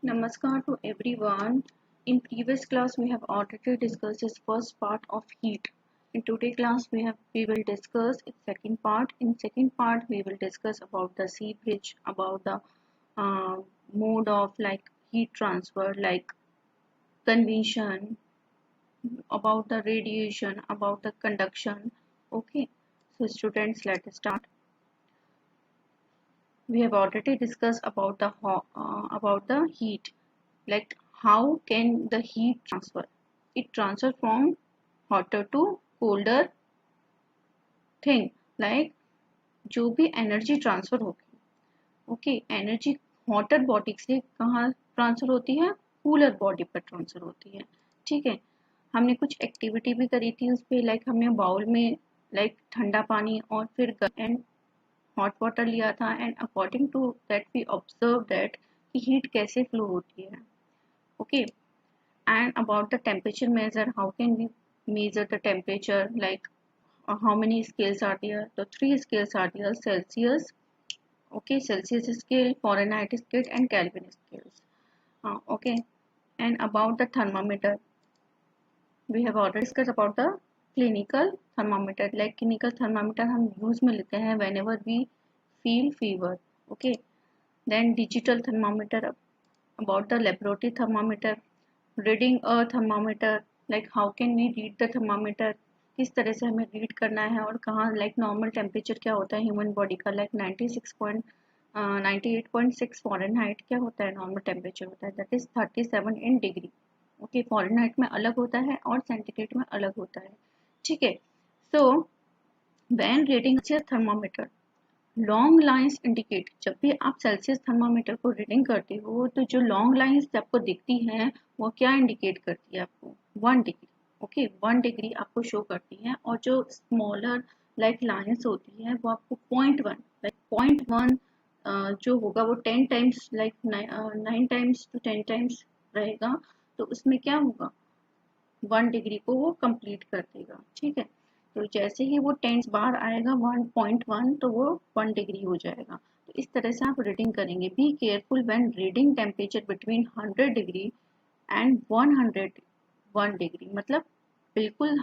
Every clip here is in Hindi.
Namaskar to everyone. In previous class we have already discussed this first part of heat. In today's class we will discuss its second part. In second part we will discuss about the sea bridge, about the mode of like heat transfer, like convection, about the radiation, about the conduction. Okay, so students, let us start. We have already discussed about the heat, like how can the heat transfer. It transfer from hotter to colder thing, like जो भी एनर्जी ट्रांसफर होगी, ओके, एनर्जी हॉटर बॉडी से कहाँ ट्रांसफर होती है, कूलर बॉडी पर ट्रांसफर होती है। ठीक है, हमने कुछ एक्टिविटी भी करी थी उस पर, लाइक हमने बाउल में लाइक ठंडा पानी और फिर एंड हॉट वाटर लिया था, and according to that we observe that कि हीट कैसे फ्लो होती है। Okay, and about the temperature measure, how can we measure the temperature, like how many scales are there? The three scales are there: Celsius, okay, Celsius scale, Fahrenheit scale, and Kelvin scales. Okay, and about the thermometer, we have already discussed about the clinical thermometer, like clinical thermometer हम use में लेते हैं whenever we feel fever. Okay, then digital thermometer, about the laboratory thermometer, reading a thermometer, like how can we read the thermometer, किस तरह से हमें रीड करना है और कहाँ, लाइक नॉर्मल टेम्परेचर क्या होता है ह्यूमन बॉडी का, लाइक 98.6 फॉरेनहाइट क्या होता है, नॉर्मल टेम्परेचर होता है, that is 37 in degree. Okay, Fahrenheit में अलग होता है और सेंटीग्रेड में अलग होता है। ठीक है, so when reading thermometer, long lines indicate, जब भी आप सेल्सियस थर्मामीटर को रीडिंग करते हो तो जो लॉन्ग लाइंस आपको दिखती हैं वो क्या इंडिकेट करती है आपको, 1 डिग्री। ओके, 1 डिग्री आपको शो करती है, और जो स्मॉलर लाइक लाइंस होती है वो आपको 0.1, लाइक 0.1 जो होगा वो 10 times, like 9 times to 10 times रहेगा, तो उसमें क्या होगा, 1 डिग्री को वो कंप्लीट कर देगा। ठीक है, तो जैसे ही वो टेंस बाहर आएगा 1.1 तो वो 1 डिग्री हो जाएगा। तो इस तरह से आप रीडिंग करेंगे। Be careful when reading temperature between 100 degree and 101 degree, मतलब बिल्कुल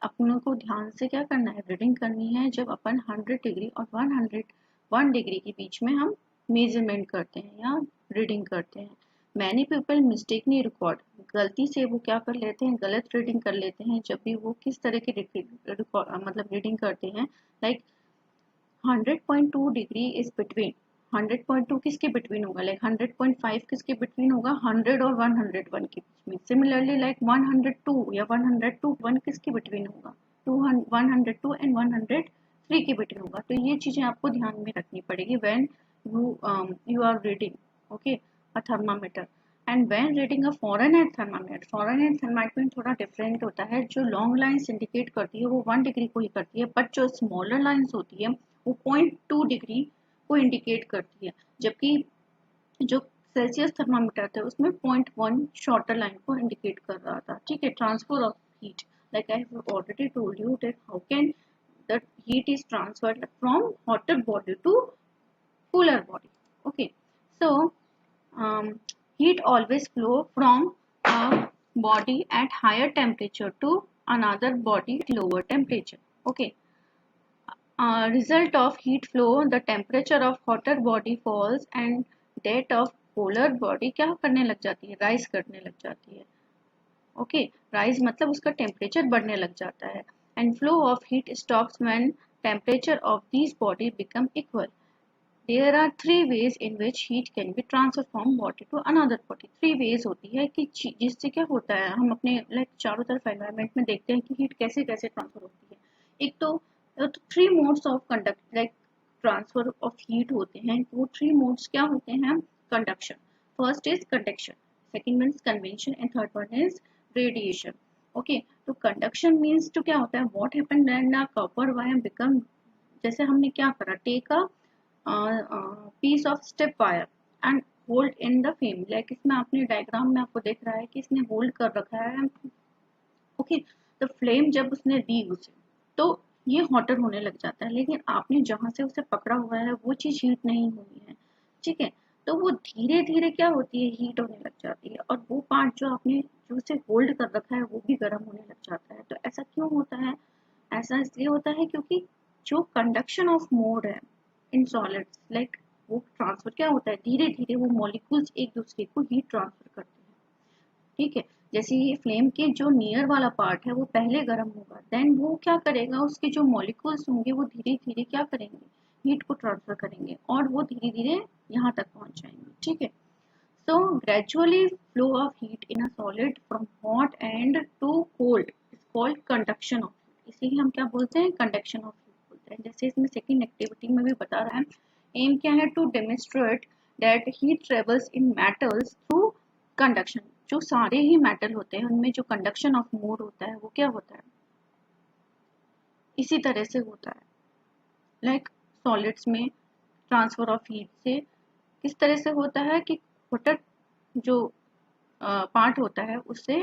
अपनों को ध्यान से क्या करना है, रीडिंग करनी है जब अपन 100 डिग्री और 101 डिग्री के बीच में हम मेजरमेंट करते हैं या रीडिंग करते हैं। मैनी पीपल मिस्टेकली रिकॉर्ड, गलती से वो क्या कर लेते हैं, गलत रीडिंग कर लेते हैं जब भी वो किस तरह की मतलब रीडिंग करते हैं, लाइक 100.2 डिग्री इज बिटवीन, 100.2 किसके बिटवीन होगा, लाइक 100.5 किसके बिटवीन होगा, 100 और 101 के बीच में। सिमिलरली लाइक 102 या 101 किसके बिटवीन होगा, 102 एंड 103 के बिटवीन होगा। तो ये चीजें आपको ध्यान में रखनी पड़ेगी when you are reading, okay, a thermometer, and when reading a Fahrenheit thermometer में थोड़ा डिफरेंट होता है। जो लॉन्ग लाइंस इंडिकेट करती है वो 1 डिग्री को ही करती है, बट जो स्मॉलर लाइंस होती है वो 0.2 डिग्री को इंडिकेट करती है, जबकि जो सेल्सियस थर्मामीटर था उसमें 0.1 शॉर्टर लाइन को इंडिकेट कर रहा था। ठीक है, transfer of heat, like I have already told you that how can the heat is transferred from hotter body to cooler body. Okay, so heat always flow from a body at higher temperature to another body at lower temperature. Okay, result of heat flow, the temperature of hotter body falls and that of cooler body क्या करने लग जाती है, राइज करने लग जाती है। ओके, राइज मतलब उसका टेम्परेचर बढ़ने लग जाता है, and flow of heat stops when temperature of this body become equal. There are three ways in which heat can be transferred from body to another body. Three ways होती है कि जिससे क्या होता है, हम अपने लाइक चारों तरफ एनवायरनमेंट में देखते हैं कि हीट कैसे कैसे ट्रांसफर होती है। एक तो three modes of conduct like transfer of heat होते हैं। वो थ्री मोड्स क्या होते हैं, conduction, first is conduction, second means convention, and third one is radiation. Okay, तो कंडक्शन मीन्स तो क्या होता है, what happen when a copper wire become, जैसे हमने क्या करा, take a piece of step wire and hold in the flame, like इसमें आपने डायग्राम में आपको देख रहा है कि इसने होल्ड कर रखा है। ओके, तो फ्लेम जब उसने दी उसे तो ये हॉटर होने लग जाता है, लेकिन आपने जहां से उसे पकड़ा हुआ है वो चीज हीट नहीं हुई है। ठीक है, तो वो धीरे धीरे क्या होती है, हीट होने लग जाती है, और वो पार्ट जो आपने जो उसे होल्ड कर रखा है वो भी गर्म होने लग जाता है। तो ऐसा क्यों होता है? ऐसा इसलिए होता है क्योंकि जो कंडक्शन ऑफ मोड है इन सॉलिड्स, लाइक वो ट्रांसफर क्या होता है, धीरे धीरे वो मॉलिक्यूल्स एक दूसरे को हीट ट्रांसफर करते हैं। ठीक है, जैसे ये फ्लेम के जो नियर वाला पार्ट है वो पहले गर्म होगा, देन वो क्या करेगा, उसके जो मॉलिक्यूल्स होंगे वो धीरे धीरे क्या करेंगे, हीट को ट्रांसफर करेंगे, और वो धीरे धीरे यहाँ तक पहुंच जाएंगे। ठीक है, so gradually flow of heat in a solid from hot end to cold is called conduction of heat। इसीलिए हम क्या बोलते हैं, conduction of heat बोलते हैं। जैसे इसमें सेकंड एक्टिविटी में भी बता रहा है, एम क्या है, to demonstrate that heat travels in metals through conduction. जो सारे ही मेटल होते हैं उनमें जो कंडक्शन ऑफ मोड होता है वो क्या होता है, इसी तरह से होता है। लाइक सॉलिड्स में ट्रांसफर ऑफ हीट से किस तरह से होता है कि होटर जो पार्ट होता है उससे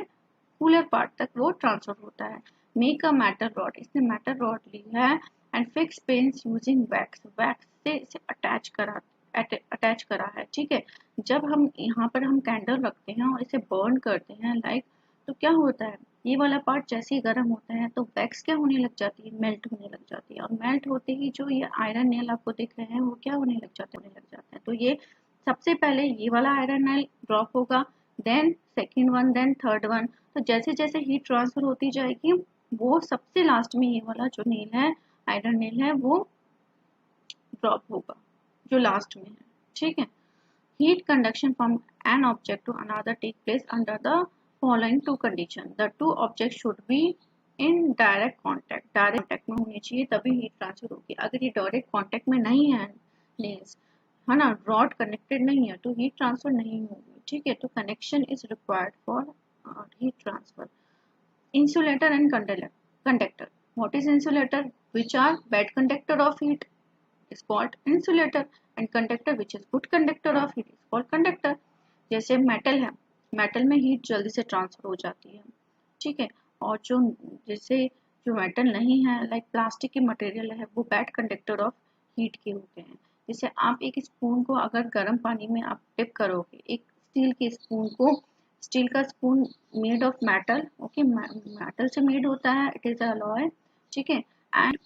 कूलर पार्ट तक वो ट्रांसफर होता है। मेक अ मेटल रॉड, इसने मेटल रॉड ली है and fix pins using wax, wax से इसे अटैच करा है। ठीक है, जब हम यहाँ पर हम कैंडल रखते हैं और इसे बर्न करते हैं लाइक, तो क्या होता है, ये वाला पार्ट जैसे ही गर्म होता है तो वैक्स क्या होने लग जाती है, मेल्ट होने लग जाती है, और मेल्ट होते ही जो ये आयरन नेल आपको दिख रहे हैं वो क्या होने लग जाते हैं। तो ये सबसे पहले ये वाला आयरन नेल ड्रॉप होगा, then second one, then third one. तो जैसे जैसे हीट ट्रांसफर होती जाएगी वो सबसे लास्ट में ये वाला जो नेल है, आयरन नेल है, वो ड्रॉप होगा जो लास्ट में है। ठीक है, heat conduction from an object to another take place under the following two condition, the two object should be in direct contact में होनी चाहिए तभी हीट ट्रांसफर होगी। अगर ये डायरेक्ट कॉन्टैक्ट में नहीं है नेल्स, है ना, रॉड कनेक्टेड नहीं है, तो हीट ट्रांसफर नहीं होगी। ठीक है, तो connection is required for heat transfer. Insulator and conductor. What is insulator? Which are bad conductor of heat is called insulator, and conductor which is good conductor of heat is called conductor। जैसे मेटल है, मेटल में हीट जल्दी से ट्रांसफर हो जाती है। ठीक है, और जो जैसे जो मेटल नहीं है लाइक प्लास्टिक के मटेरियल है वो बैड कंडक्टर ऑफ हीट के होते हैं। जैसे आप एक स्पून को अगर गर्म पानी में आप डिप करोगे, एक स्टील के स्पून को, स्टील का spoon made of metal, okay, metal से मेड होता है, इट इज अलॉय। ठीक है, एंड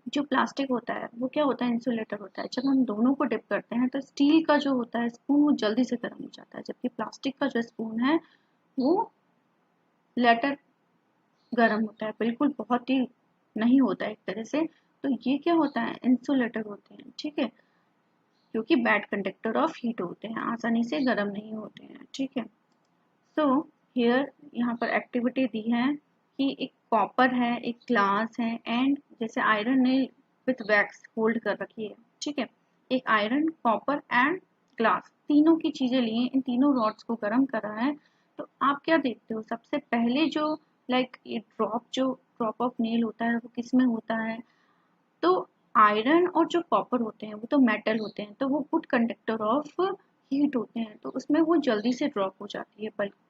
जो प्लास्टिक होता है वो क्या होता है, इंसुलेटर होता है। जब हम दोनों को डिप करते हैं तो स्टील का जो होता है स्पून वो जल्दी से गर्म हो जाता है, जबकि प्लास्टिक का जो स्पून है वो लेटर गर्म होता है, बिल्कुल बहुत ही नहीं होता है एक तरह से। तो ये क्या होता है, इंसुलेटर होते हैं। ठीक है, क्योंकि बैड कंडक्टर ऑफ हीट होते हैं, आसानी से गर्म नहीं होते हैं। ठीक है, सो हियर यहाँ पर एक्टिविटी दी है कि एक कॉपर है, एक ग्लास है, एंड जैसे आयरन ने विथ वैक्स होल्ड कर रखी है। ठीक है, एक आयरन, कॉपर एंड ग्लास, तीनों की चीजें लिए, इन तीनों रॉड्स को गर्म करा है। तो आप क्या देखते हो, सबसे पहले जो लाइक ये ड्रॉप ऑफ नेल होता है वो किस में होता है, तो आयरन और जो कॉपर होते हैं वो तो मेटल होते हैं, तो वो गुड कंडक्टर ऑफ हीट होते हैं, तो उसमें वो जल्दी से ड्रॉप हो जाती है। बल्कि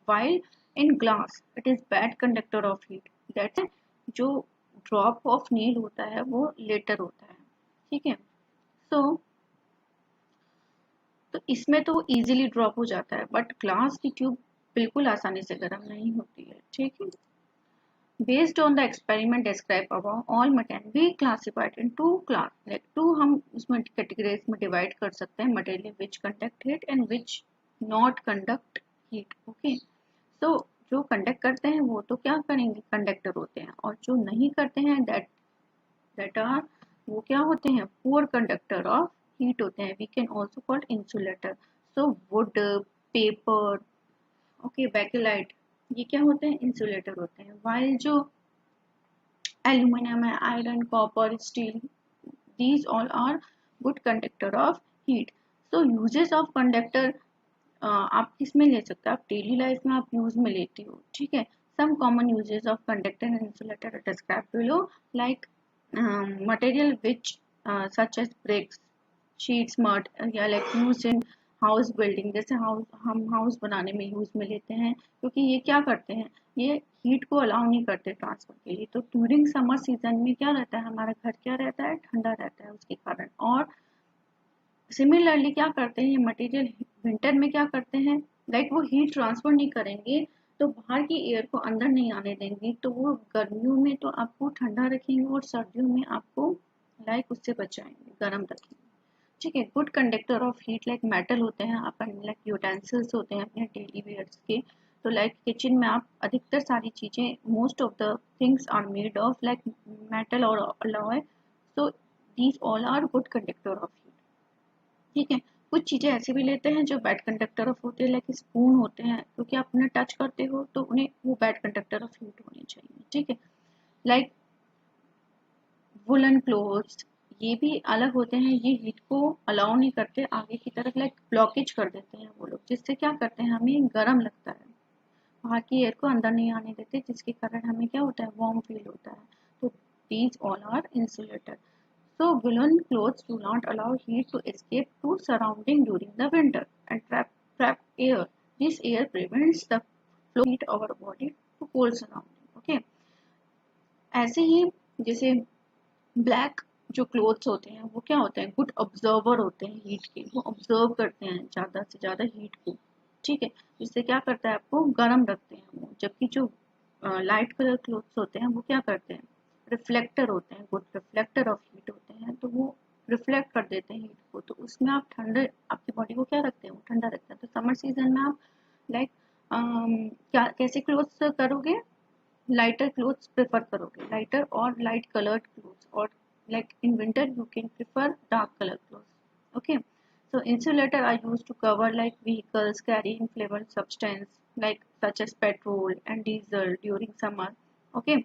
while in glass it is bad conductor of heat, that है जो drop of nail होता है वो later होता है। ठीक है, so तो इसमें तो easily drop हो जाता है, बट ग्लास की ट्यूब बिल्कुल आसानी से गर्म नहीं होती है। ठीक है, based on the experiment described above, all material we classified in two class, like two हम उसमें categories में divide कर सकते हैं, material which conduct heat and which not conduct heat। okay, तो जो कंडक्ट करते हैं वो तो क्या करेंगे, कंडक्टर होते हैं, और जो नहीं करते हैं दैट आर वो क्या होते हैं, पुअर कंडक्टर ऑफ हीट होते हैं। We can also called insulator. So wood, paper, okay, bakelite, ये क्या होते हैं, इंसुलेटर होते हैं। वाइल जो एल्यूमिनियम है, iron, copper, steel, these all are good conductor of heat। so uses of conductor आप किस में ले सकते हो, आप डेली लाइफ में आप यूज में लेते हो। ठीक है, some common uses of conductor and insulator are described below, like material which such as bricks, sheets, mud, या like use in house building, जैसे हम हाउस बनाने में यूज में लेते हैं, क्योंकि ये क्या करते हैं, ये हीट को अलाउ नहीं करते ट्रांसफर के लिए। तो ड्यूरिंग समर सीजन में क्या रहता है, हमारा घर क्या रहता है, ठंडा रहता है उसके कारण। और सिमिलरली क्या करते हैं ये मटेरियल विंटर में क्या करते हैं, लाइक वो हीट ट्रांसफर नहीं करेंगे तो बाहर की एयर को अंदर नहीं आने देंगे, तो वो गर्मियों में तो आपको ठंडा रखेंगे और सर्दियों में आपको लाइक उससे बचाएंगे, गर्म रखेंगे। ठीक है, good conductor of heat like metal होते हैं अपन, लाइक यूटेंसिल्स होते हैं अपने डेली वेयर्स के। तो लाइक किचन में आप अधिकतर सारी चीजें, most of the things are made of like metal और alloy, so these all are good conductor of heat. ठीक है, कुछ चीजें ऐसे भी लेते हैं जो बैड कंडक्टर ऑफ होते हैं, लाइक स्पून होते हैं, क्योंकि आप उन्हें टच करते हो तो उन्हें वो बैड कंडक्टर ऑफ हीट होने चाहिए। ठीक है, लाइक वुलन क्लोथ्स, ये भी अलग होते हैं, ये हीट को अलाउ नहीं करते आगे की तरफ, लाइक ब्लॉकेज कर देते हैं वो लोग, जिससे क्या करते हैं हमें गर्म लगता है, बाहर की एयर को अंदर नहीं आने देते, जिसके कारण हमें क्या होता है, वार्म फील होता है। तो these all are insulator. So woolen clothes do not allow heat to escape to surrounding during the winter and trap air. This air prevents the flow of heat our body to cold surrounding. Okay. ऐसे ही जैसे ब्लैक जो क्लोथ्स होते हैं वो क्या होते हैं, गुड ऑब्जर्वर होते हैं हीट के, वो ऑब्जर्व करते हैं ज़्यादा से ज़्यादा हीट को। ठीक है, जिससे क्या करता है, आपको गर्म रखते हैं वो। जबकि जो लाइट कलर क्लोथ्स होते हैं वो क्या करते हैं, रिफ्लेक्टर होते हैं, गुड रिफ्लेक्टर ऑफ हीट होते हैं, तो वो रिफ्लेक्ट कर देते हैं हीट को, तो उसमें आप ठंडे, आपकी बॉडी को क्या रखते हैं, वो ठंडा रखते हैं। तो समर सीजन में आप लाइक क्या कैसे क्लोथ्स करोगे, लाइटर क्लोथ्स प्रेफर करोगे, लाइटर और लाइट कलर्ड क्लोथ्स, और like in winter you can prefer dark color clothes. Okay, so insulator are used to cover like vehicles carrying flammable substance like such as petrol and diesel during summer. Okay,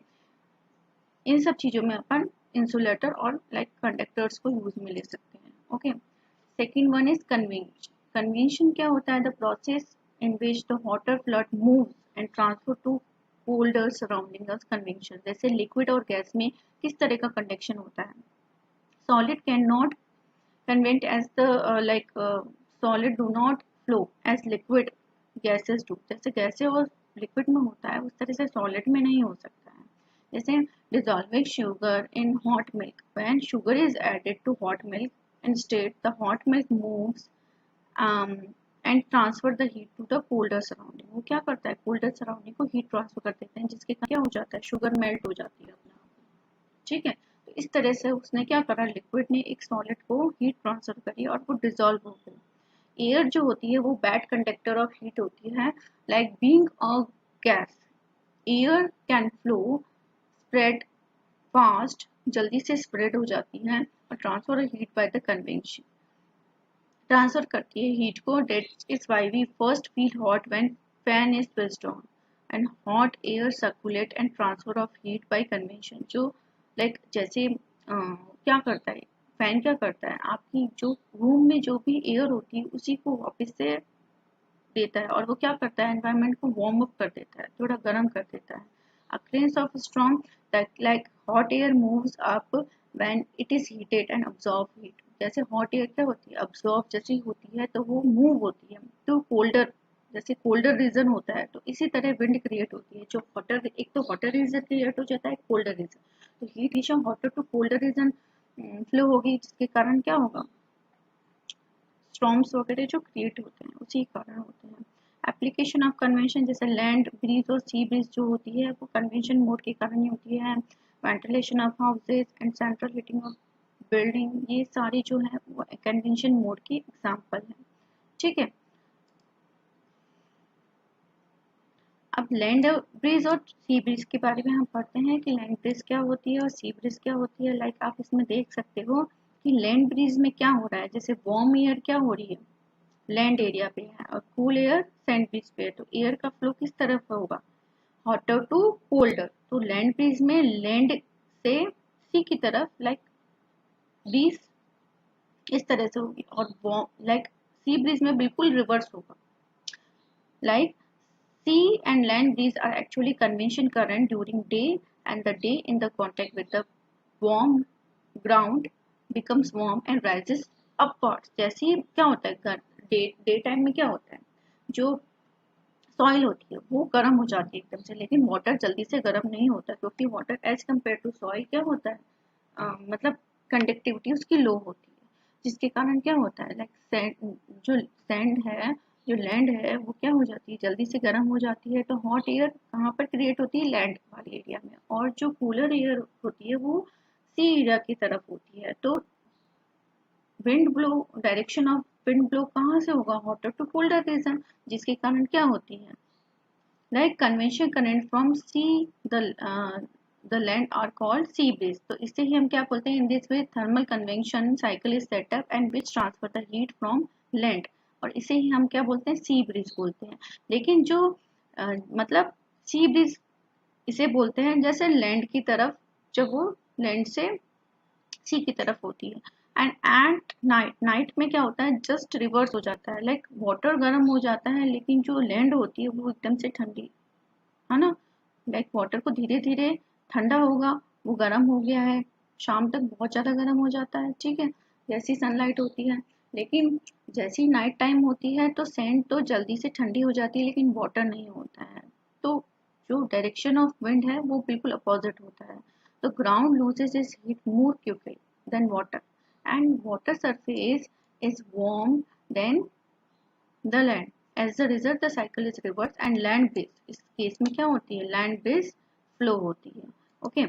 इन सब चीजों में अपन इंसुलेटर और लाइक कंडक्टर्स को यूज में ले सकते हैं। Okay, second one is convention. Convention क्या होता है, the process in which the water fluid moves and transfer to colder surroundings. Convention जैसे लिक्विड और गैस में किस तरह का कंडक्शन होता है, solid cannot convent as the solid do not flow as liquid gases do। जैसे गैसें और लिक्विड में होता है उस तरह से सॉलिड में नहीं हो सकता है। जैसे dissolving sugar in hot milk, when sugar is added to hot milk instead the hot milk moves um, and transfer the heat to the colder surrounding। वो क्या करता है, colder surrounding को heat transfer कर देते हैं, जिसके कारण क्या हो जाता है, शुगर मेल्ट हो जाती है अपने आप। ठीक है, तो इस तरह से उसने क्या करा, लिक्विड ने एक सॉलिड को हीट ट्रांसफर करी और वो डिसॉल्व हो गई। एयर जो होती है वो बैड कंडक्टर ऑफ हीट होती है, like being a gas air can flow spread fast, जल्दी से स्प्रेड हो जाती है और transfer heat by the convention, transfer करती है हीट को। That is why we first feel hot when fan is switched on and hot air circulate and transfer of heat by convention. जो लाइक जैसे क्या करता है फैन, क्या करता है, आपकी जो रूम में जो भी एयर होती है उसी को वापस से देता है, और वो क्या करता है, एनवायरनमेंट को वार्म अप कर देता है, थोड़ा गर्म कर देता है। occurrence of storm that like hot air moves up when it is heated and absorb heat। जैसे हॉट एयर क्या होती है, अब्सॉर्ब जैसी होती है तो वो मूव होती है तो कोल्डर, जैसे कोल्डर रीजन होता है तो इसी तरह विंड क्रिएट होती है। जो हॉटर, एक तो हॉटर रीजन क्रिएट हो जाता है, कोल्डर रीजन, तो हीट हमेशा hotter to colder region flow होगी, जिसके कारण क्या होगा, स्टॉर्म्स वगैरह जो क्रिएट होते हैं उसी कारण होते हैं। एप्लीकेशन ऑफ कन्वेंशन, जैसे लैंड ब्रीज और सी ब्रीज जो होती है वो कन्वेंशन मोड के कारण ही होती है। Ventilation of houses and central heating of building, ये सारी जो है वो कन्वेंशन मोड की एग्जांपल है। ठीक है, अब लैंड ब्रीज और सी ब्रीज के बारे में हम पढ़ते हैं कि लैंड ब्रीज क्या होती है और सी ब्रीज क्या होती है। लाइक आप इसमें देख सकते हो कि लैंड ब्रीज में क्या हो रहा है, जैसे वार्म एयर क्या हो रही है, लैंड एरिया पे है, और कूल एयर सैंड ब्रिज पे है, तो एयर का फ्लो किस तरफ होगा, हॉटर टू कोल्डर। तो लैंड ब्रिज में लैंड से सी की तरफ लाइक ब्रीज इस तरह से होगी, और लाइक सी ब्रिज में बिल्कुल रिवर्स होगा। Like sea and land breeze are actually convection current during day, and the day in the contact with the warm ground becomes warm and rises upwards। जैसे ही क्या होता है, डे टाइम में क्या होता है, जो सॉइल होती है वो गर्म हो जाती है एकदम से, लेकिन वाटर जल्दी से गर्म नहीं होता, क्योंकि water as compare to soil क्या होता है, मतलब कंडक्टिविटी उसकी लो होती है। जिसके कारण क्या होता है, लाइक जो सैंड है, जो लैंड है, वो क्या हो जाती है, जल्दी से गर्म हो जाती है। तो हॉट एयर कहाँ पर क्रिएट होती है, लैंड वाले एरिया में, और जो कूलर एयर होती है वो सी एरिया की तरफ होती है। तो wind blow, direction of wind blow कहाँ से होगा, हॉटर टू कोल्डर रीजन, जिसके कारण क्या होती है, like convention current from sea the land are called sea breeze. तो इससे ही हम क्या बोलते हैं, in this way thermal convention cycle is set up and which transfer the heat from land, और इसे ही हम क्या बोलते हैं, सी ब्रीज बोलते हैं। लेकिन जो मतलब सी ब्रीज इसे बोलते हैं जैसे लैंड की तरफ, जब वो लैंड से सी की तरफ होती है। एंड एट नाइट, नाइट में क्या होता है, जस्ट रिवर्स हो जाता है, लाइक वाटर गर्म हो जाता है लेकिन जो लैंड होती है वो एकदम से ठंडी, है ना, लाइक वाटर को धीरे धीरे ठंडा होगा, वो गर्म हो गया है, शाम तक बहुत ज़्यादा गर्म हो जाता है, ठीक है, जैसी सनलाइट होती है। लेकिन जैसी नाइट टाइम होती है तो सैंड तो जल्दी से ठंडी हो जाती है लेकिन वाटर नहीं होता है। तो जो डायरेक्शन ऑफ विंड है वो बिल्कुल अपोजिट होता है। तो ground loses is heat more quickly than water, and water surface is warm than the land. As a result the cycle is reverse and land breeze, इस केस में क्या होती है, लैंड ब्रिज फ्लो होती है। Okay,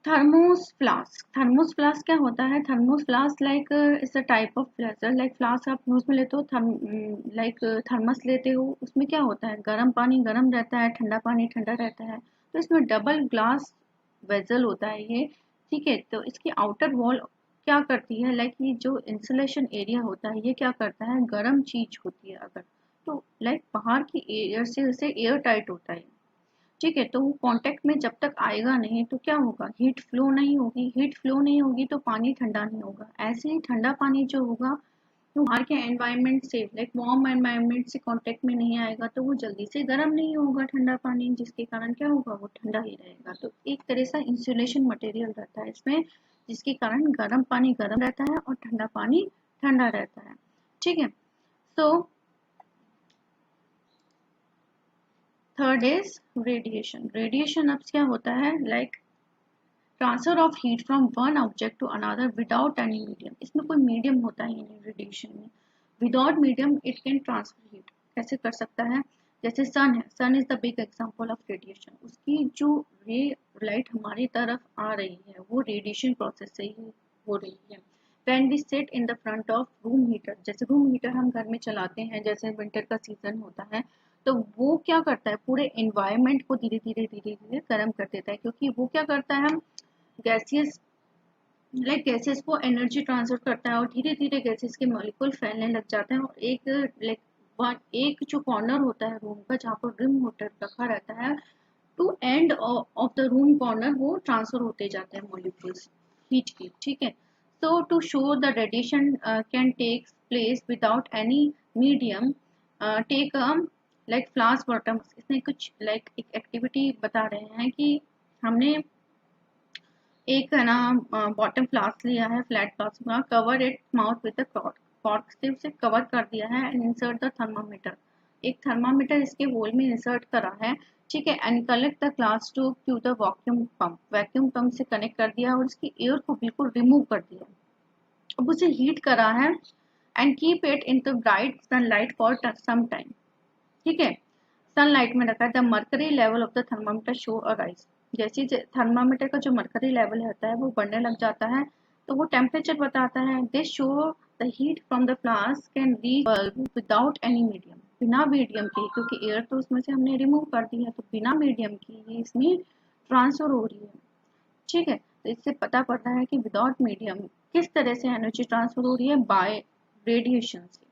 thermos flask, thermos flask क्या होता है, thermos flask like is a type of फ्लेजर, लाइक फ्लास्क आप यूज में लेते हो, लाइक थर्मस लेते हो, उसमें क्या होता है, गर्म पानी गर्म रहता है, ठंडा पानी ठंडा रहता है। तो इसमें डबल ग्लास वेजल होता है ये, ठीक है। तो इसकी आउटर वॉल क्या करती है, लाइक ये जो इंसुलेशन एरिया होता है ये क्या करता है, गर्म चीज होती है अगर, तो लाइक बाहर की एयर से उसे एयर टाइट होता है, ठीक है। तो वो कांटेक्ट में जब तक आएगा नहीं तो क्या होगा, हीट फ्लो नहीं होगी, हीट फ्लो नहीं होगी तो पानी ठंडा नहीं होगा। ऐसे ही ठंडा पानी जो होगा वो बाहर के एनवायरनमेंट से, लाइक वार्म एनवायरनमेंट से कांटेक्ट में नहीं आएगा तो वो जल्दी से गर्म नहीं होगा ठंडा पानी, जिसके कारण क्या होगा, वो ठंडा ही रहेगा। तो एक तरह से इंसुलेशन मटेरियल रहता है इसमें, जिसके कारण गर्म पानी गर्म रहता है और ठंडा पानी ठंडा रहता है, ठीक है। So third is radiation. Radiation अब क्या होता है, like transfer of heat from one object to another without any medium. इसमें कोई मीडियम होता ही नहीं रेडिएशन में, without medium it can transfer heat. कैसे कर सकता है, जैसे सन है, sun is the big example of radiation. उसकी जो रे लाइट हमारी तरफ आ रही है वो रेडिएशन प्रोसेस से ही हो रही है। When we sit in the front of room heater, जैसे रूम हीटर हम घर में चलाते हैं, जैसे विंटर का सीजन होता है, तो वो क्या करता है, पूरे एनवायरनमेंट को धीरे धीरे धीरे धीरे गर्म कर देता है, क्योंकि वो क्या करता है, गैसेस, लाइक गैसेस को एनर्जी ट्रांसफर करता है और धीरे धीरे गैसेस के मॉलिक्यूल फैलने लग जाते हैं, और एक लाइक एक जो कॉर्नर होता है रूम का जहाँ पर रूम हीटर रखा रहता है, to end of the room corner वो ट्रांसफर होते जाते हैं मॉलिक्यूल्स हीट की, ठीक है। So to show the radiation can take place without any medium, take like flask bottom, इसमें कुछ लाइक एक एक्टिविटी बता रहे हैं कि हमने एक है ना बॉटम फ्लास्क लिया है, फ्लैट फ्लास्क का, cover it mouth with cork, cork से उसे कवर कर दिया है, एंड इंसर्ट द थर्मामीटर, एक थर्मामीटर इसके होल में इंसर्ट करा है, ठीक है। And collect the glass tube to the vacuum pump, vacuum pump से कनेक्ट कर दिया और इसकी एयर को बिल्कुल रिमूव कर दिया। अब उसे हीट करा है and keep it in the bright sunlight for some time, ठीक है। सनलाइट में रखा है, the mercury level of the thermometer show a rise, जैसे थर्मामीटर का जो मर्करी लेवल होता है वो बढ़ने लग जाता है तो वो टेम्परेचर बताता है। This show the heat from the flask can reach bulb without any medium, बिना मीडियम के, क्योंकि एयर तो उसमें से हमने रिमूव कर दी है तो बिना मीडियम की ये इसमें ट्रांसफर हो रही है, ठीक है। तो इससे पता पड़ता है कि विदाउट मीडियम किस तरह से एनर्जी ट्रांसफर हो रही है, बाय रेडिएशन से,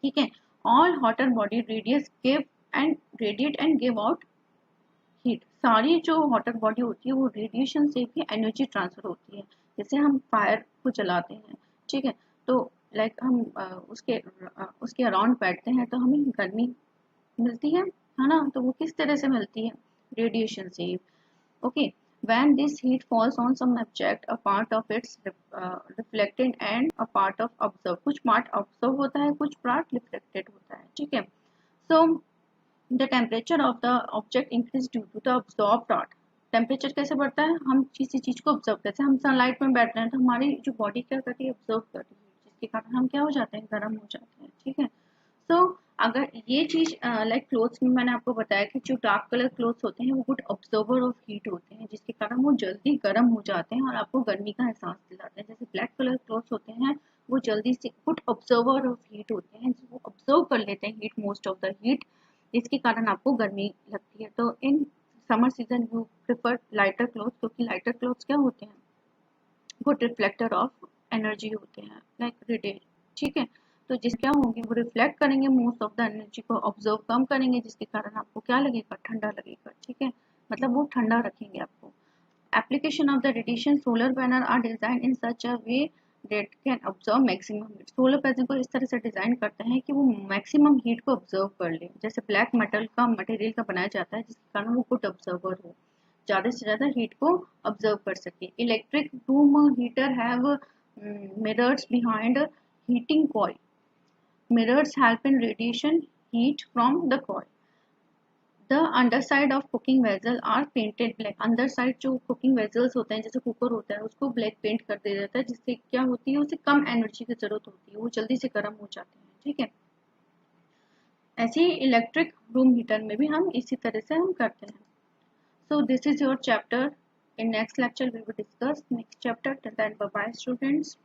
ठीक है। All hotter body radius give and radiate and give out heat, सारी जो हॉटर बॉडी होती है वो रेडिएशन से भी एनर्जी ट्रांसफर होती है। जैसे हम फायर को जलाते हैं, ठीक है, तो लाइक हम उसके अराउंड बैठते हैं तो हमें गर्मी मिलती है ना, तो वो किस तरह से मिलती है, रेडिएशन से। Okay, when this heat falls on some object, a part of its reflected and a part of observed, कुछ part observe होता है, कुछ part reflected होता है, ठीक है। So the temperature of the object increase due to the absorbed part, temperature कैसे बढ़ता है, हम किसी चीज को ऑब्जर्व करते हैं, हम सनलाइट में बैठ रहे हैं तो हमारी जो बॉडी क्या करती है, ऑब्जर्व कर रही है, जिसके कारण हम क्या हो जाते हैं, गर्म हो जाते हैं। ठीक है, तो अगर ये चीज लाइक क्लोथ्स में मैंने आपको बताया कि जो डार्क कलर क्लोथ्स होते हैं वो गुड ऑब्जर्वर ऑफ हीट होते हैं, जिसके कारण वो जल्दी गर्म हो जाते हैं और आपको गर्मी का एहसास दिलाते हैं। जैसे ब्लैक कलर क्लोथ्स होते हैं वो जल्दी से गुड ऑब्जर्वर ऑफ हीट होते हैं, वो ऑब्जर्व कर लेते हैं heat, most of the heat, जिसके कारण आपको गर्मी लगती है। तो in summer season you prefer lighter cloth, क्योंकि लाइटर क्लोथ्स क्या होते हैं, गुड रिफ्लेक्टर ऑफ एनर्जी होते हैं, लाइक रेडिएशन। ठीक है, तो जिस क्या होंगे, वो रिफ्लेक्ट करेंगे मोस्ट ऑफ द एनर्जी को, ऑब्जर्व कम करेंगे, जिसके कारण आपको क्या लगेगा, ठंडा लगेगा। ठीक है, मतलब वो ठंडा रखेंगे आपको। Application of the radiation, solar panel are design in such a way that can absorb maximum heat। Solar panel को इस तरह से डिजाइन करते हैं कि वो मैक्सिमम हीट को ऑब्जर्व कर ले। जैसे ब्लैक मेटल का मटेरियल का बनाया जाता है, जिसके कारण वो गुड ऑब्जर्वर हो, ज़्यादा से ज़्यादा हीट को ऑब्जर्व कर सके। Electric room heater have mirrors behind heating coil. Mirrors help in radiation heat from the coil. The underside of cooking vessel are painted black. अंदर साइड जो कुकिंग वेजल्स होते हैं, जैसे कुकर होता है, उसको ब्लैक पेंट कर दिया जाता है, जिससे क्या होती है, उसे कम एनर्जी की जरूरत होती है, वो जल्दी से गर्म हो जाते हैं। ठीक है, ऐसे ही इलेक्ट्रिक रूम हीटर में भी हम इसी तरह से हम करते हैं। So this is your chapter. In next lecture we will discuss next chapter. Till then, bye bye students.